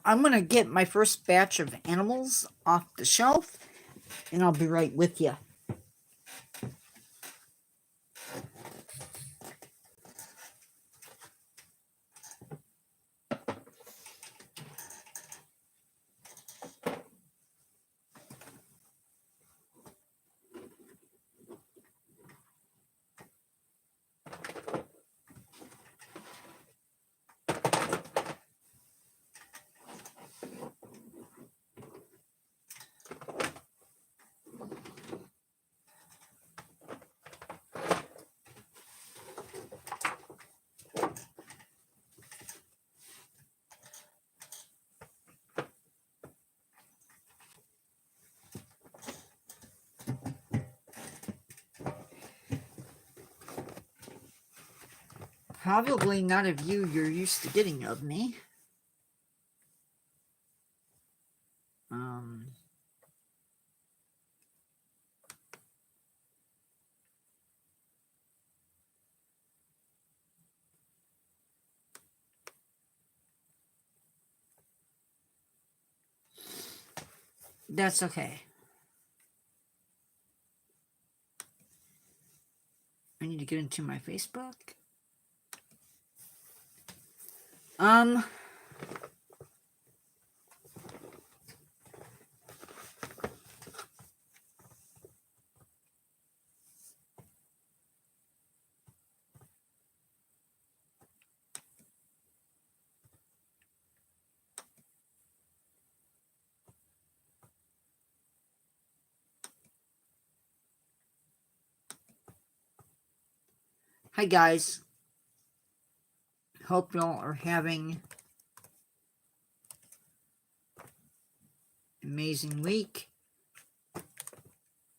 I'm going to get my first batch of animals off the shelf, and I'll be right with you. Probably not a view you're used to getting of me. That's okay. I need to get into my Facebook. Hi guys. Hope y'all are having an amazing week.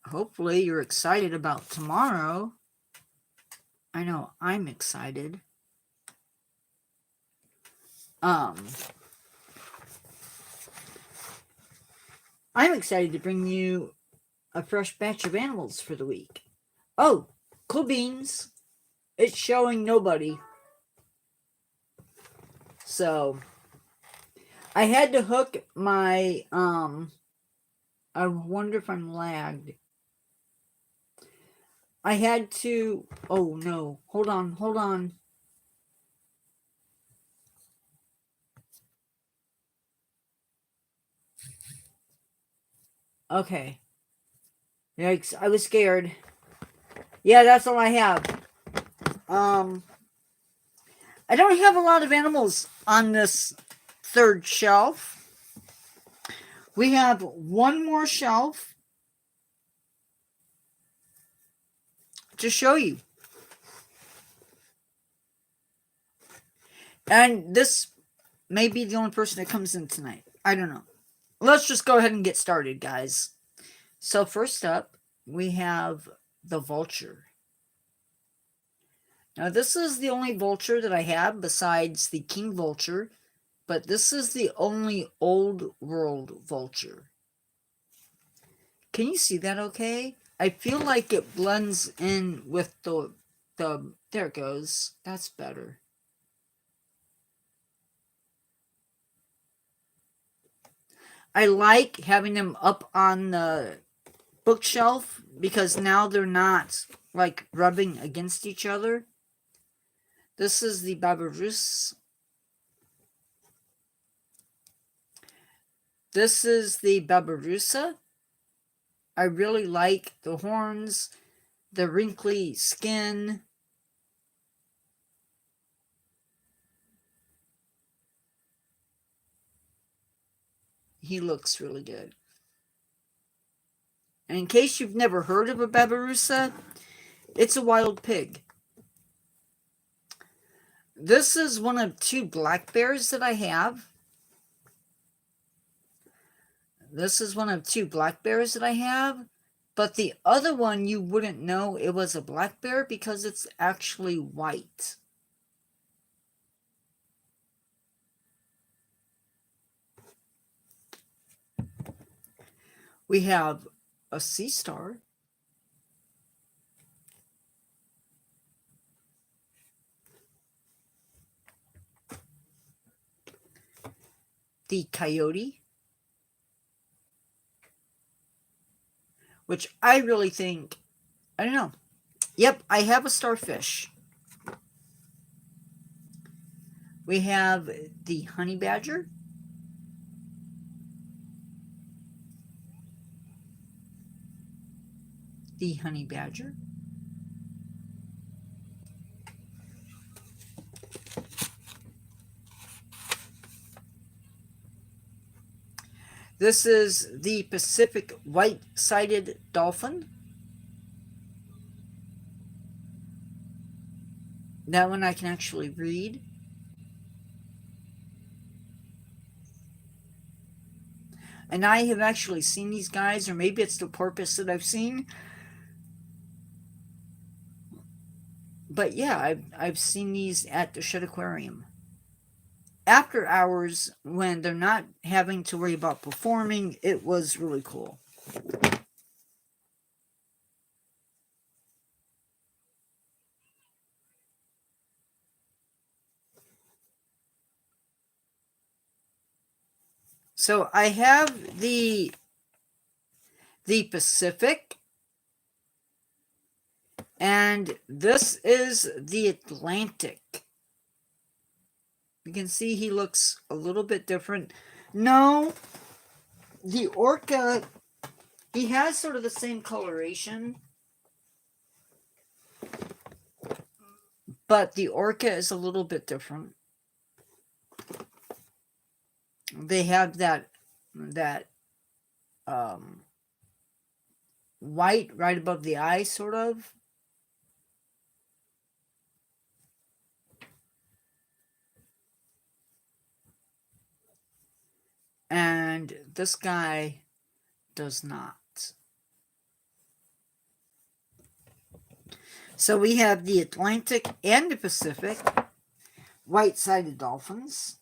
Hopefully you're excited about tomorrow. I know I'm excited. I'm excited to bring you a fresh batch of animals for the week. Oh, cool beans. It's showing nobody. So I had to hook my I wonder if I'm lagged. I had to oh no. Hold on. Okay. Yikes, I was scared. Yeah, that's all I have. I don't have a lot of animals on this third shelf. We have one more shelf to show you. And this may be the only person that comes in tonight. I don't know. Let's just go ahead and get started, guys. So first up, we have the vulture. Now, this is the only vulture that I have besides the king vulture, but this is the only old world vulture. Can you see that okay? I feel like it blends in with the there it goes. That's better. I like having them up on the bookshelf because now they're not like rubbing against each other. This is the Barbarousse. This is the Barbaroussa. I really like the horns, the wrinkly skin. He looks really good. And in case you've never heard of a Barbaroussa, it's a wild pig. This is one of two black bears that I have. This is one of two black bears that I have. But the other one, you wouldn't know it was a black bear because it's actually white. We have a sea star. the coyote, which I really think, I don't know. Yep, I have a starfish. We have the honey badger. The honey badger. This is the Pacific white-sided dolphin. That one I can actually read. And I have actually seen these guys, or maybe it's the porpoise that I've seen. But yeah, I've seen these at the Shed Aquarium. After hours, when they're not having to worry about performing, it was really cool. So I have the Pacific, and this is the Atlantic. You can see he looks a little bit different. No, the orca, he has sort of the same coloration, but the orca is a little bit different. They have that white right above the eye, sort of. And this guy does not. So we have the Atlantic and the Pacific white-sided dolphins.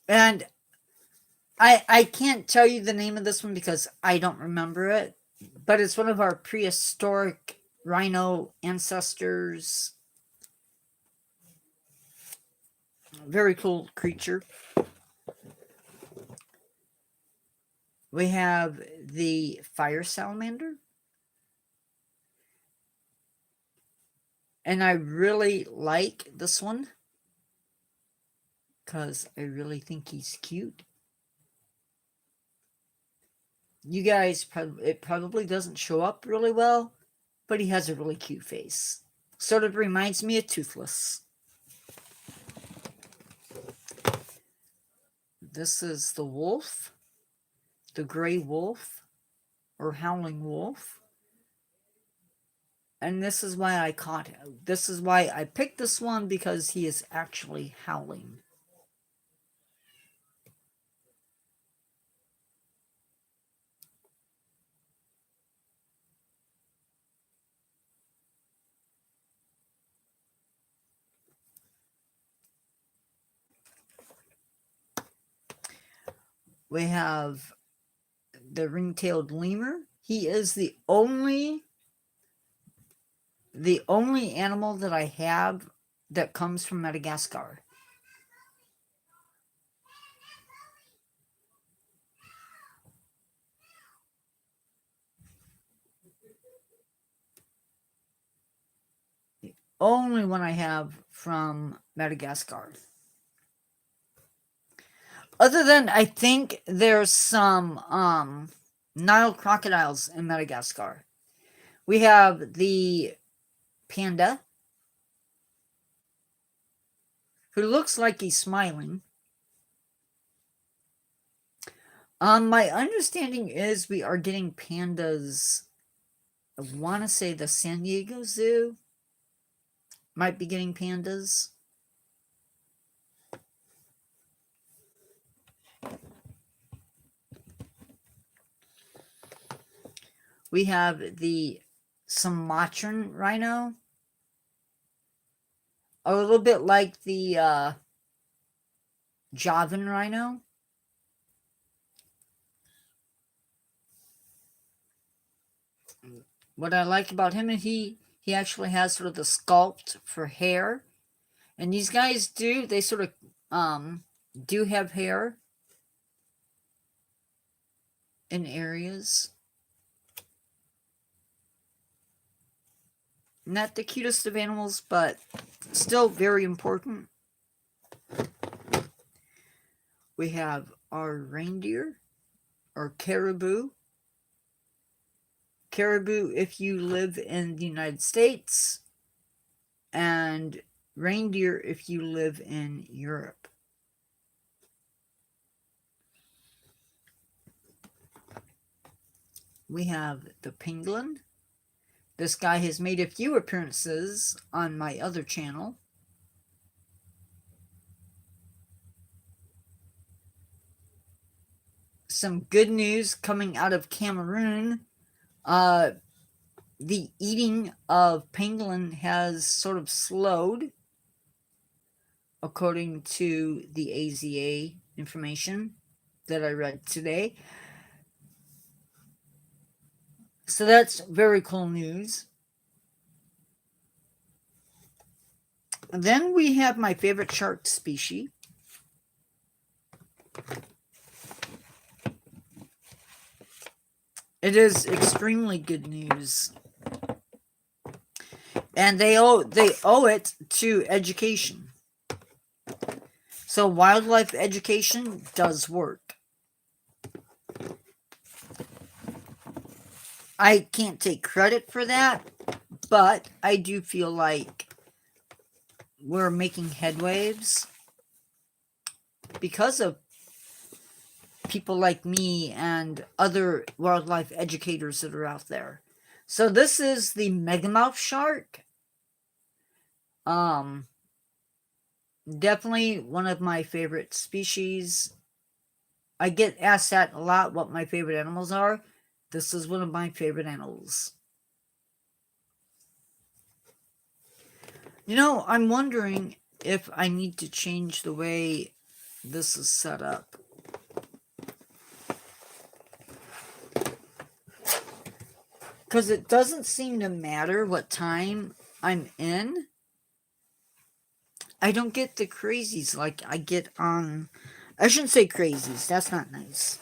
And I can't tell you the name of this one because I don't remember it, but it's one of our prehistoric rhino ancestors. Very cool creature. We have the fire salamander. And I really like this one because I really think he's cute. You guys, it probably doesn't show up really well, but he has a really cute face. Sort of reminds me of Toothless. This is the wolf, the gray wolf, or howling wolf. And this is why I caught him. This is why I picked this one, because he is actually howling. We have the ring-tailed lemur. He is the only animal that I have that comes from Madagascar. The only one I have from Madagascar. Other than, I think there's some Nile crocodiles in Madagascar. We have the panda, who looks like he's smiling. My understanding is we are getting pandas. I want to say the San Diego Zoo might be getting pandas. We have the Sumatran rhino, a little bit like the Javan rhino. What I like about him is he actually has sort of the sculpt for hair. And these guys they sort of do have hair in areas. Not the cutest of animals, but still very important. We have our reindeer, or caribou. Caribou if you live in the United States, and reindeer if you live in Europe. We have the penguin. This guy has made a few appearances on my other channel. Some good news coming out of Cameroon. The eating of penguin has sort of slowed, according to the AZA information that I read today. So that's very cool news. And then we have my favorite shark species. It is extremely good news. And they owe it to education. So wildlife education does work. I can't take credit for that, but I do feel like we're making headwaves because of people like me and other wildlife educators that are out there. So this is the megamouth shark. Definitely one of my favorite species. I get asked that a lot, what my favorite animals are. This is one of my favorite animals. You know, I'm wondering if I need to change the way this is set up. Because it doesn't seem to matter what time I'm in. I don't get the crazies like I get on... I shouldn't say crazies. That's not nice.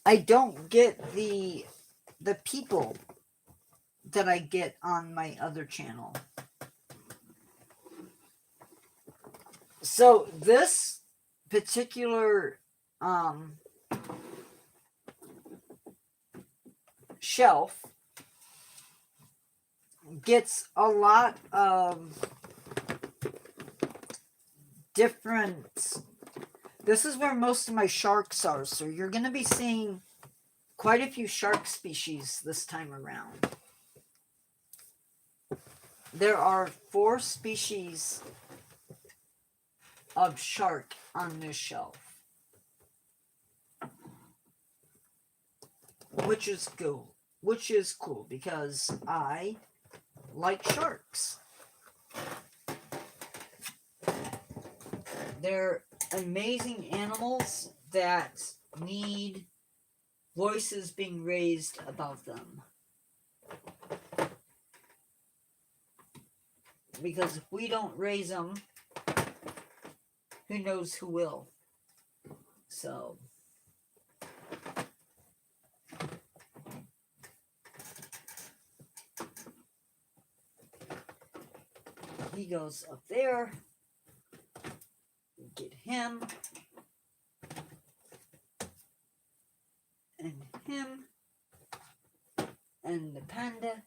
I don't get the people that I get on my other channel. So this particular shelf gets a lot of different... This is where most of my sharks are, so you're going to be seeing quite a few shark species this time around. There are 4 species of shark on this shelf, which is cool because I like sharks. They're amazing animals that need voices being raised about them. Because if we don't raise them, who knows who will? So he goes up there. Get him. And him. And the panda.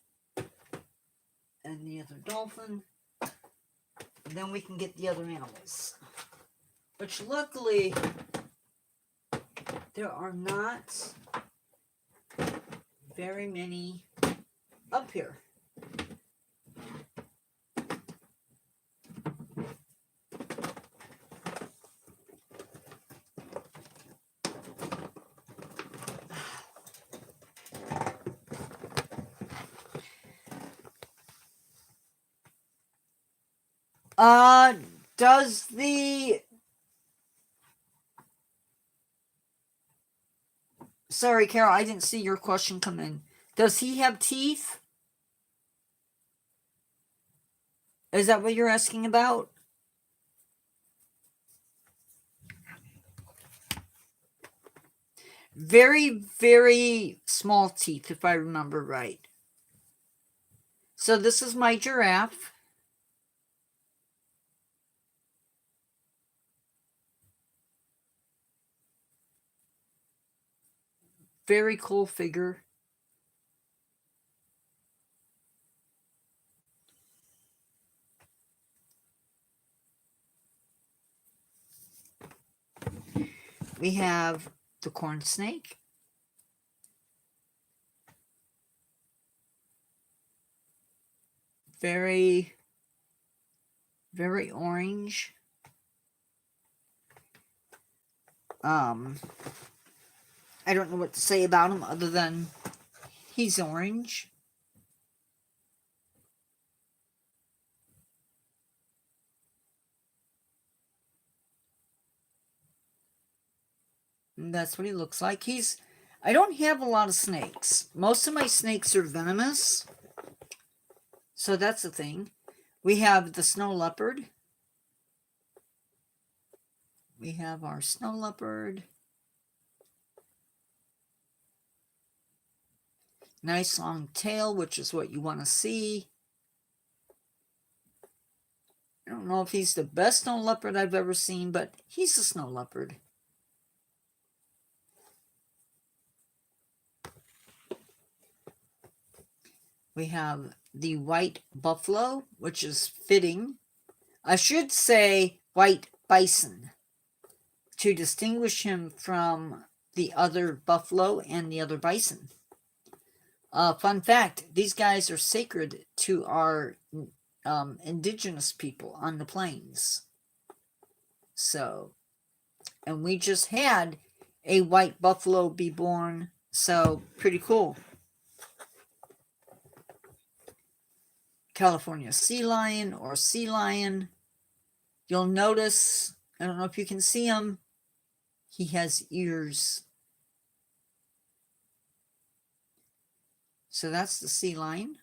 And the other dolphin. And then we can get the other animals. Which luckily, there are not very many up here. Does the sorry, Carol, I didn't see your question come in. Does he have teeth? Is that what you're asking about? Very, very small teeth, if I remember right. So this is my giraffe. Very cool figure. We have the corn snake. Very, very orange. I don't know what to say about him other than he's orange. And that's what he looks like. I don't have a lot of snakes. Most of my snakes are venomous. So that's the thing. We have the snow leopard. We have our snow leopard. Nice long tail, which is what you want to see. I don't know if he's the best snow leopard I've ever seen, but he's a snow leopard. We have the white buffalo, which is fitting. I should say white bison to distinguish him from the other buffalo and the other bison. Fun fact, these guys are sacred to our indigenous people on the plains. So, and we just had a white buffalo be born, so pretty cool. California sea lion or sea lion. You'll notice, I don't know if you can see him, he has ears. So that's the sea lion.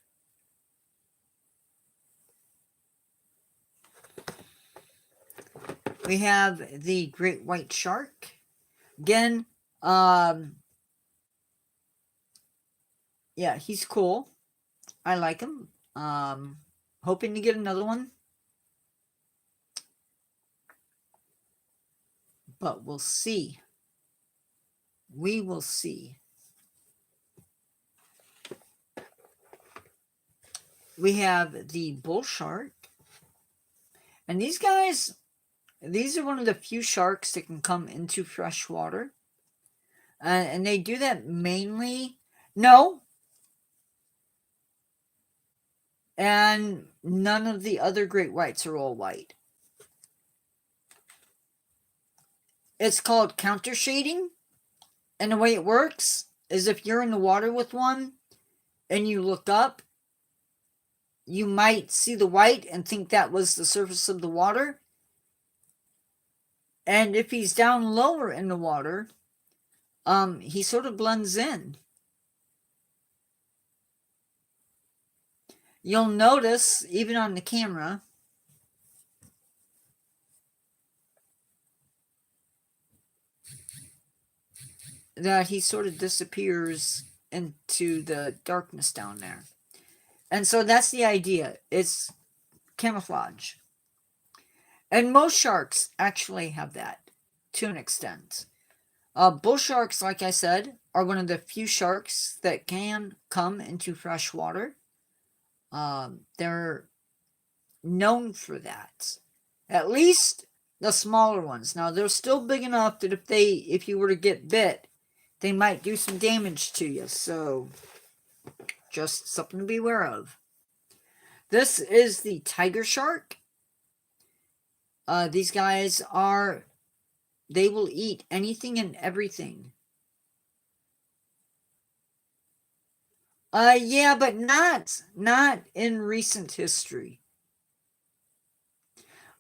We have the great white shark. Again, yeah, he's cool. I like him. Hoping to get another one. But we'll see. We will see. We have the bull shark. And these guys, these are one of the few sharks that can come into fresh water. And they do that mainly. No. And none of the other great whites are all white. It's called counter shading. And the way it works is if you're in the water with one and you look up, you might see the white and think that was the surface of the water. And if he's down lower in the water, he sort of blends in. You'll notice, even on the camera, that he sort of disappears into the darkness down there. And so that's the idea. It's camouflage. And most sharks actually have that to an extent. Bull sharks, like I said, are one of the few sharks that can come into fresh water. They're known for that. At least the smaller ones. Now, they're still big enough that if you were to get bit, they might do some damage to you. So, just something to be aware of. This is the tiger shark. These guys they will eat anything and everything. Yeah, but not in recent history.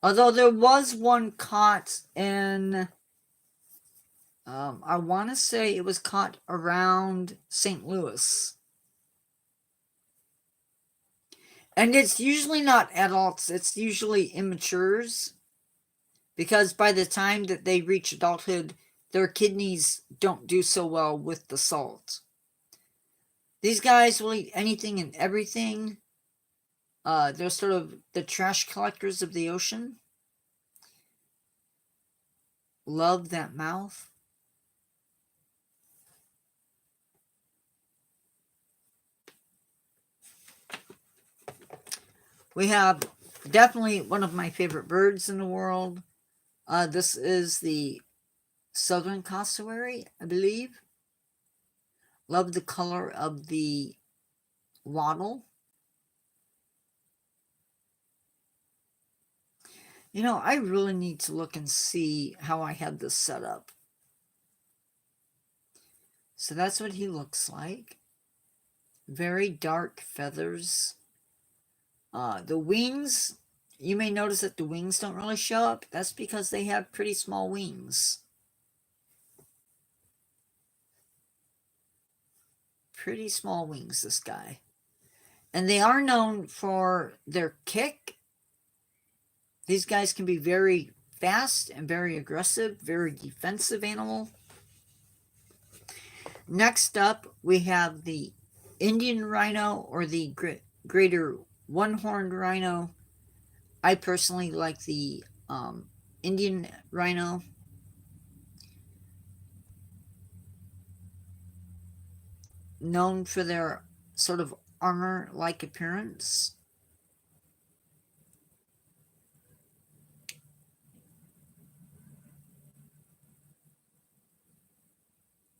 Although there was one caught in I want to say it was caught around St. Louis. And it's usually not adults, it's usually immatures. Because by the time that they reach adulthood, their kidneys don't do so well with the salt. These guys will eat anything and everything. They're sort of the trash collectors of the ocean. Love that mouth. We have definitely one of my favorite birds in the world. This is the southern cassowary, I believe. Love the color of the wattle. You know, I really need to look and see how I had this set up. So that's what he looks like. Very dark feathers. The wings, you may notice that the wings don't really show up. That's because they have pretty small wings. Pretty small wings, this guy. And they are known for their kick. These guys can be very fast and very aggressive, very defensive animal. Next up, we have the Indian rhino or the greater one-horned rhino. I personally like the Indian rhino. Known for their sort of armor-like appearance.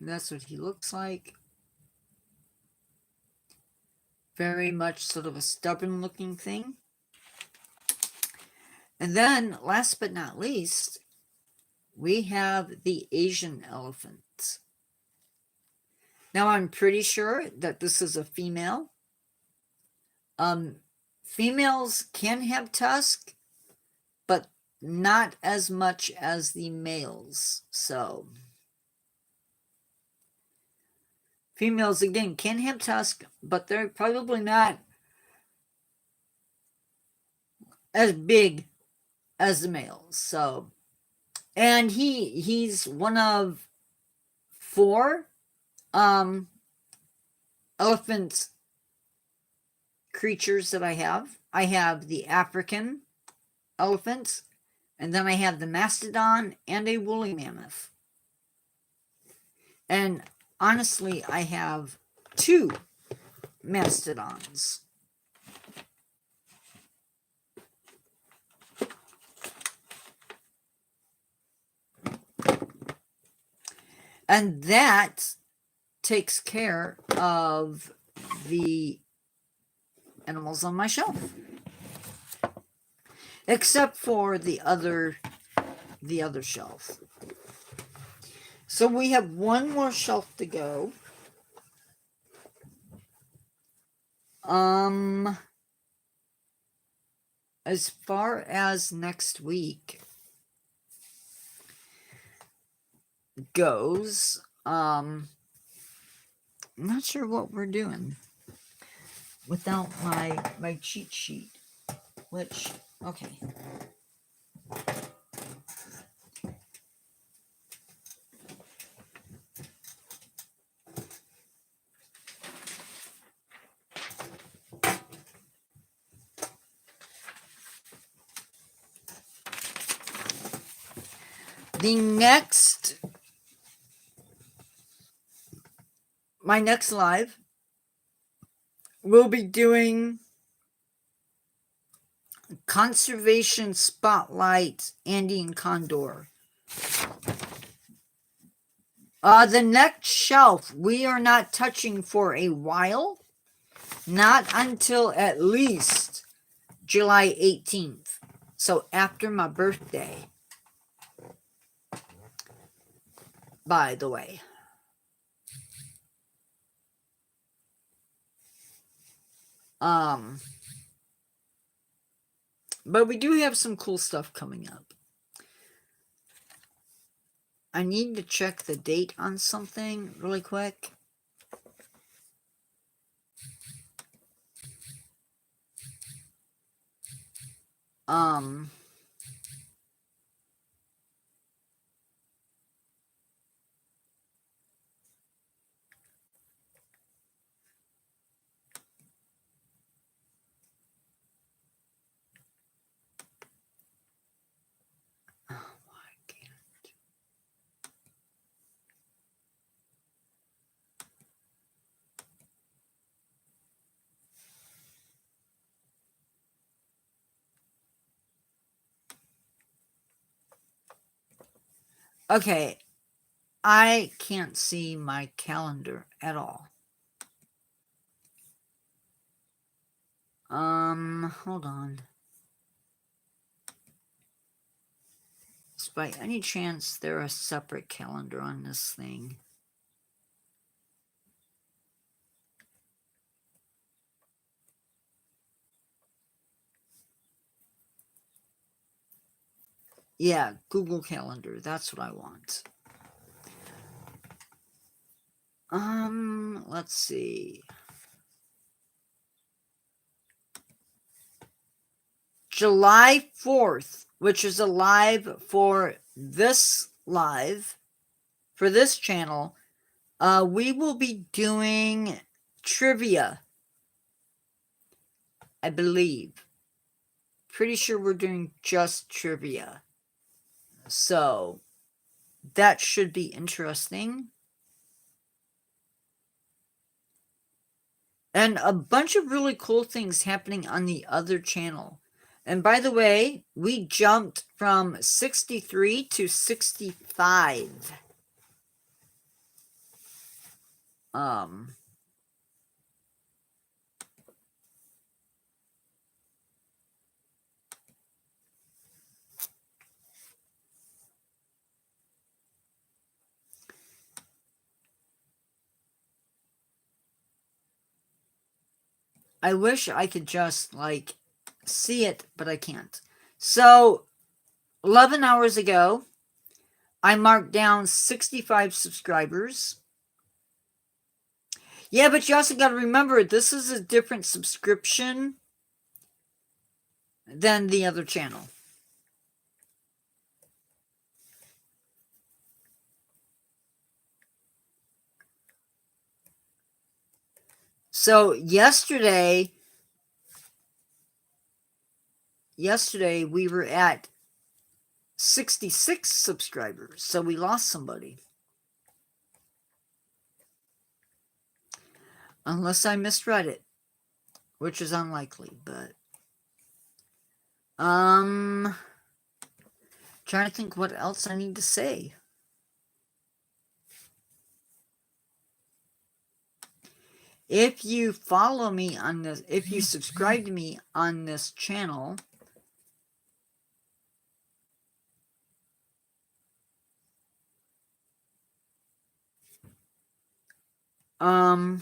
That's what he looks like. Very much sort of a stubborn looking thing. And then, last but not least, we have the Asian elephant. Now, I'm pretty sure that this is a female. Females can have tusk, but not as much as the males. So, females, again, can have tusk, but they're probably not as big as the males. So, and he's one of 4 elephant creatures that I have. I have the African elephant, and then I have the mastodon and a woolly mammoth. And honestly, I have 2 mastodons. And that takes care of the animals on my shelf. Except for the other shelf. So we have one more shelf to go. As far as next week goes, I'm not sure what we're doing without my cheat sheet, which, okay. My next live, we'll be doing Conservation Spotlight Andean Condor. The next shelf we are not touching for a while, not until at least July 18th. So after my birthday, by the way. But we do have some cool stuff coming up. I need to check the date on something really quick. Why can't Okay, I can't see my calendar at all. Hold on. Is by any chance there a separate calendar on this thing? Yeah, Google Calendar. That's what I want. Let's see. July 4th, which is a live for this channel, we will be doing trivia, I believe. Pretty sure we're doing just trivia. So, that should be interesting. And a bunch of really cool things happening on the other channel. And by the way, we jumped from 63 to 65. I wish I could just, like, see it, but I can't. So, 11 hours ago, I marked down 65 subscribers. Yeah, but you also got to remember, this is a different subscription than the other channel. So, yesterday we were at 66 subscribers, so we lost somebody. Unless I misread it, which is unlikely, but trying to think what else I need to say. If you follow me on this, if you subscribe to me on this channel, I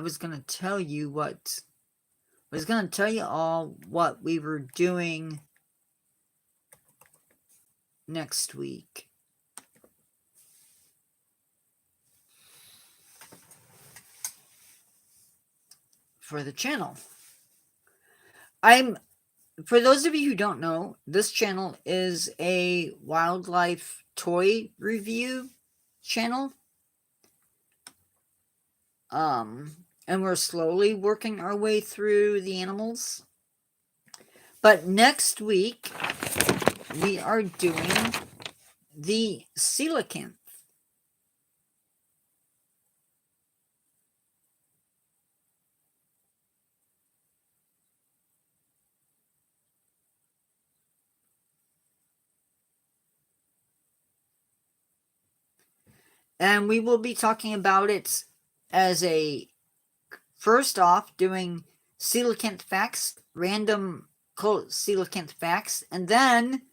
was going to tell you all what we were doing next week. For the channel. For those of you who don't know, this channel is a wildlife toy review channel. And we're slowly working our way through the animals. But next week, we are doing the coelacanth. And we will be talking about it as first off, doing coelacanth facts, random coelacanth facts, and then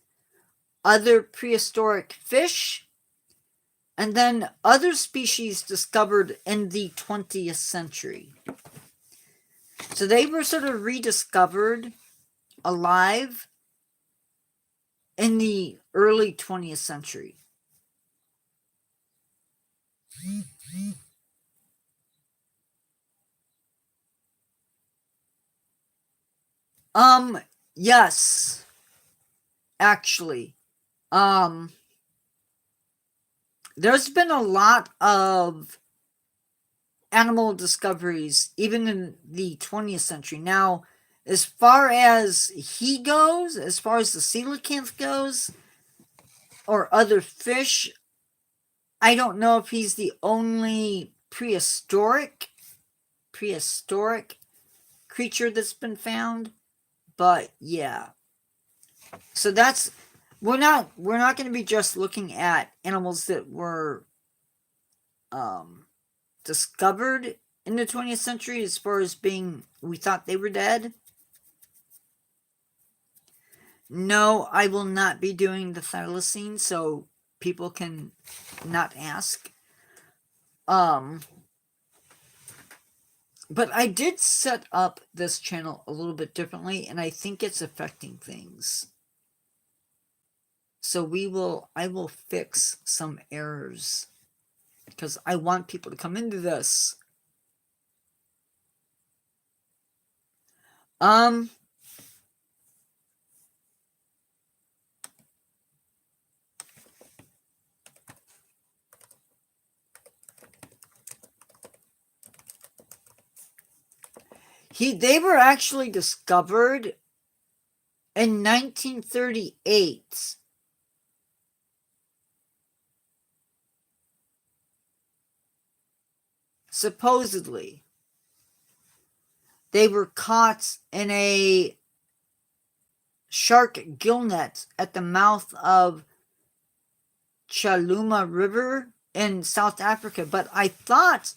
other prehistoric fish, and then other species discovered in the 20th century. So they were sort of rediscovered alive in the early 20th century. Yes, actually. Um, there's been a lot of animal discoveries, even in the 20th century. Now, as far as he goes, as far as the coelacanth goes, or other fish, I don't know if he's the only prehistoric creature that's been found, but yeah. So that's we're not going to be just looking at animals that were discovered in the 20th century as far as being we thought they were dead. No, I will not be doing the thylacine, so people can not ask. But I did set up this channel a little bit differently, and I think it's affecting things. So I will fix some errors because I want people to come into this. They were actually discovered in 1938. Supposedly. They were caught in a shark gill net at the mouth of Chaluma River in South Africa, but I thought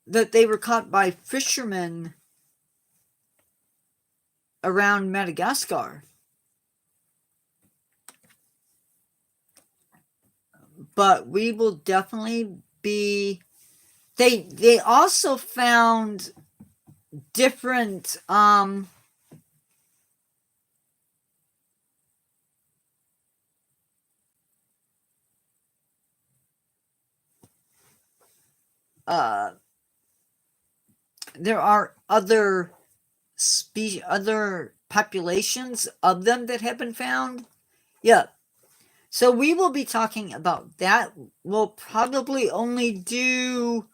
that they were caught by fishermen around Madagascar. But we will definitely be... They also found different there are other other populations of them that have been found. Yeah. So we will be talking about that. We'll probably only do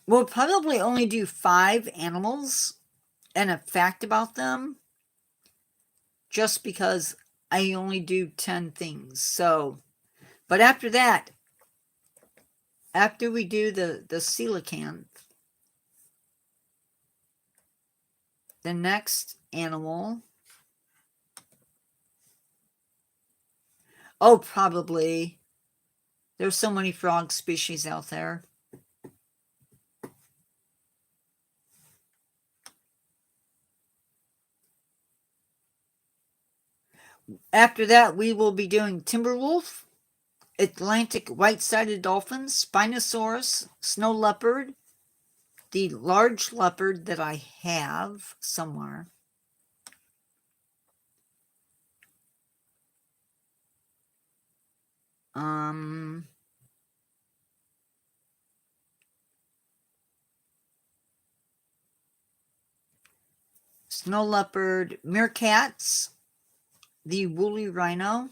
we'll probably only do 5 animals and a fact about them, just because I only do 10 things. So, but after that, after we do the coelacanth, the next animal, oh, probably, there's so many frog species out there. After that, we will be doing timber wolf, Atlantic white-sided dolphin, Spinosaurus, snow leopard, the large leopard that I have somewhere. Snow leopard, meerkats, the woolly rhino,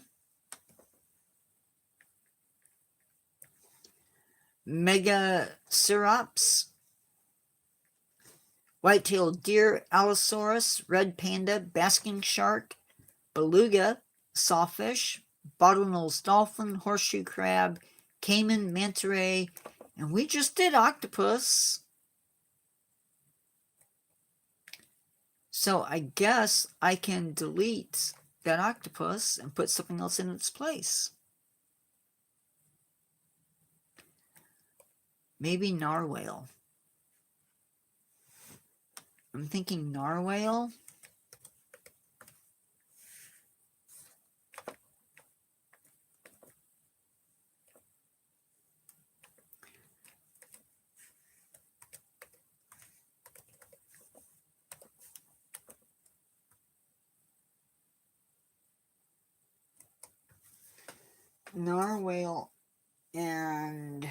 Megacerops, white-tailed deer, Allosaurus, red panda, basking shark, beluga, sawfish, bottlenose dolphin, horseshoe crab, caiman, manta ray, and we just did octopus. So I guess I can delete that octopus and put something else in its place. Maybe narwhal. I'm thinking narwhal. narwhal and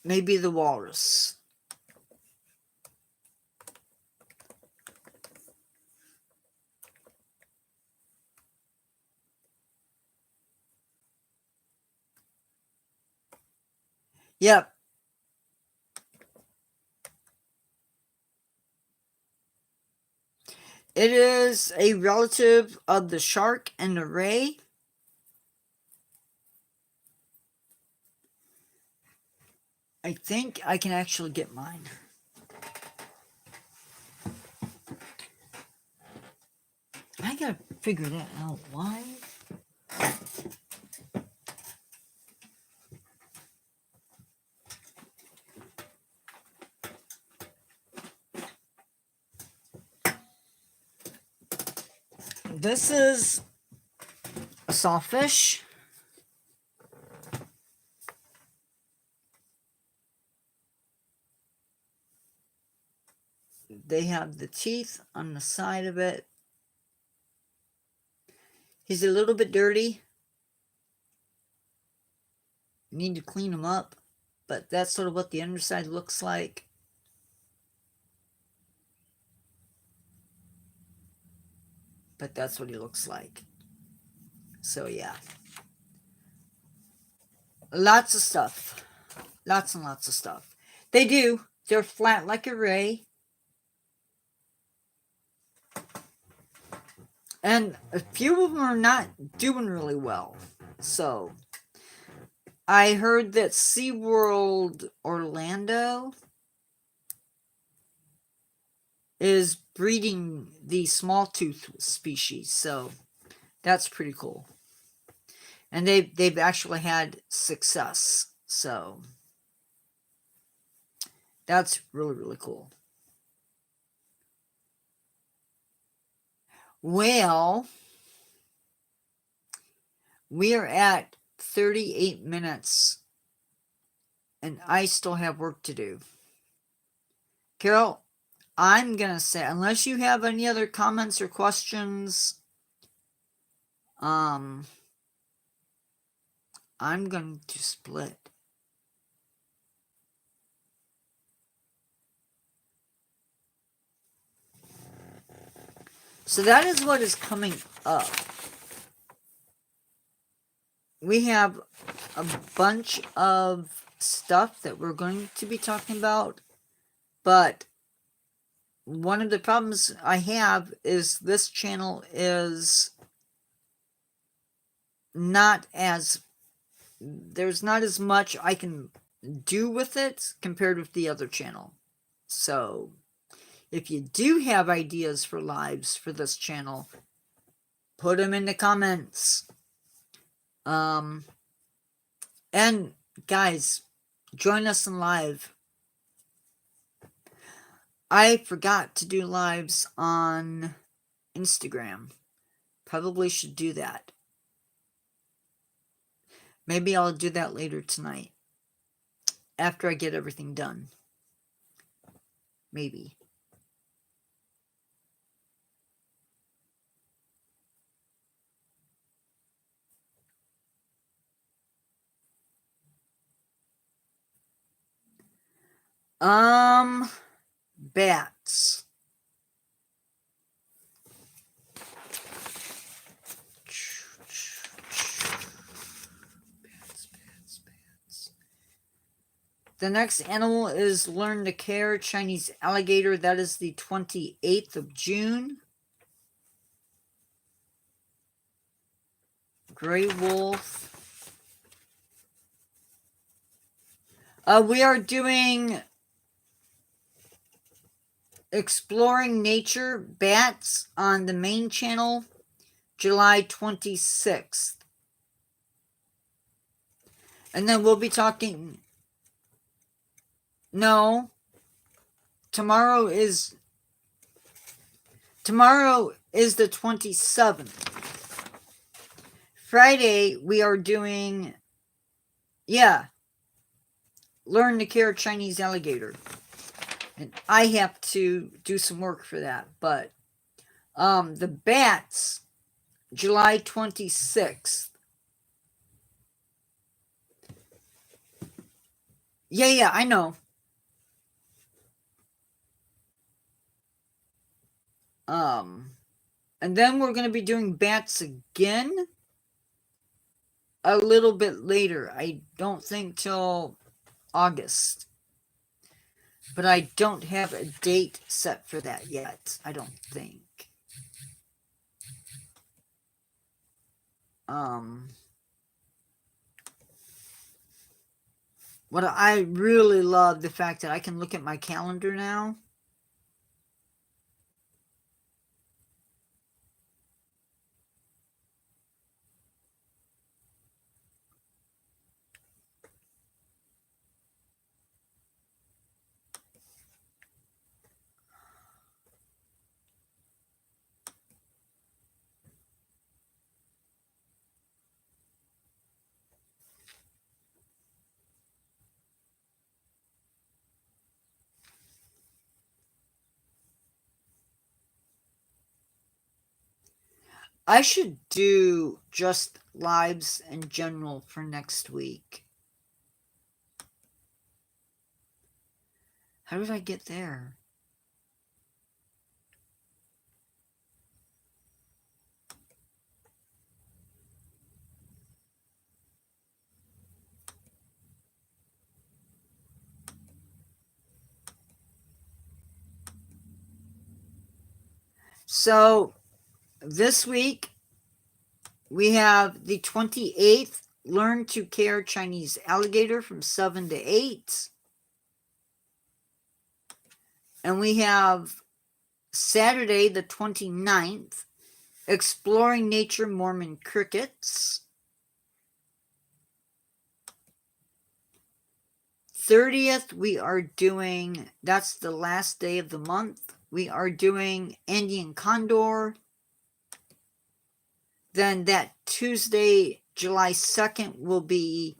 maybe the walrus. Yep. It is a relative of the shark and the ray. I think I can actually get mine. I gotta figure that out. Why? This is a sawfish. They have the teeth on the side of it. He's a little bit dirty. Need to clean him up, but that's sort of what the underside looks like. But that's what he looks like. So yeah. Lots of stuff. Lots and lots of stuff. They do. They're flat like a ray. And a few of them are not doing really well. So I heard that SeaWorld Orlando is breeding the small tooth species. So that's pretty cool. And they've actually had success. So that's really, really cool. Well, we are at 38 minutes and I still have work to do. Carol, I'm going to say, unless you have any other comments or questions, I'm going to split. So that is what is coming up. We have a bunch of stuff that we're going to be talking about, but one of the problems I have is this channel is not as, there's not as much I can do with it compared with the other channel. So if you do have ideas for lives for this channel, put them in the comments. And guys, join us in live. I forgot to do lives on Instagram. Probably should do that. Maybe I'll do that later tonight. After I get everything done. Maybe. Bats. Bats. The next animal is Learn to Care, Chinese alligator. That is the 28th of June. Gray wolf. We are doing Exploring Nature Bats on the main channel, July 26th. And then we'll be talking No. Tomorrow is the 27th. Friday, we are doing, learn to care Chinese alligator. And I have to do some work for that. But the bats, July 26th. Yeah, I know. And then we're going to be doing bats again a little bit later. I don't think till August. But I don't have a date set for that yet. I don't think. What I really love the fact that I can look at my calendar now. I should do just lives in general for next week. How did I get there? So this week we have the 28th, Learn to Care Chinese Alligator from 7 to 8. And we have Saturday the 29th, Exploring Nature Mormon Crickets. 30th, we are doing, that's the last day of the month, we are doing Andean Condor. Then that Tuesday, July 2nd, will be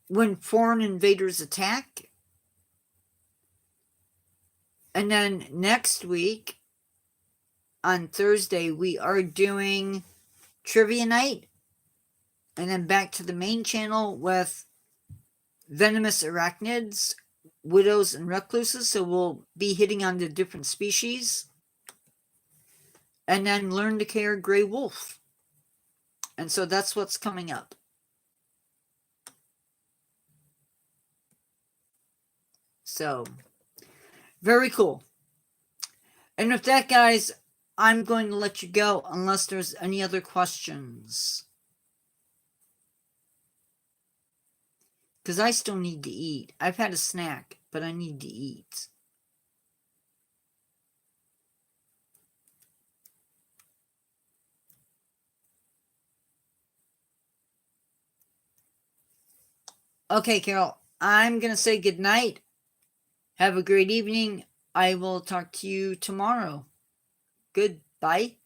When Foreign Invaders Attack. And then next week, on Thursday, we are doing Trivia Night. And then back to the main channel with Venomous Arachnids, Widows, and Recluses. So we'll be hitting on the different species. And then Learn to Care Gray Wolf. And so that's what's coming up. So, very cool. And with that, guys, I'm going to let you go unless there's any other questions. Because I still need to eat. I've had a snack, but I need to eat. Okay, Carol, I'm going to say good night. Have a great evening. I will talk to you tomorrow. Goodbye.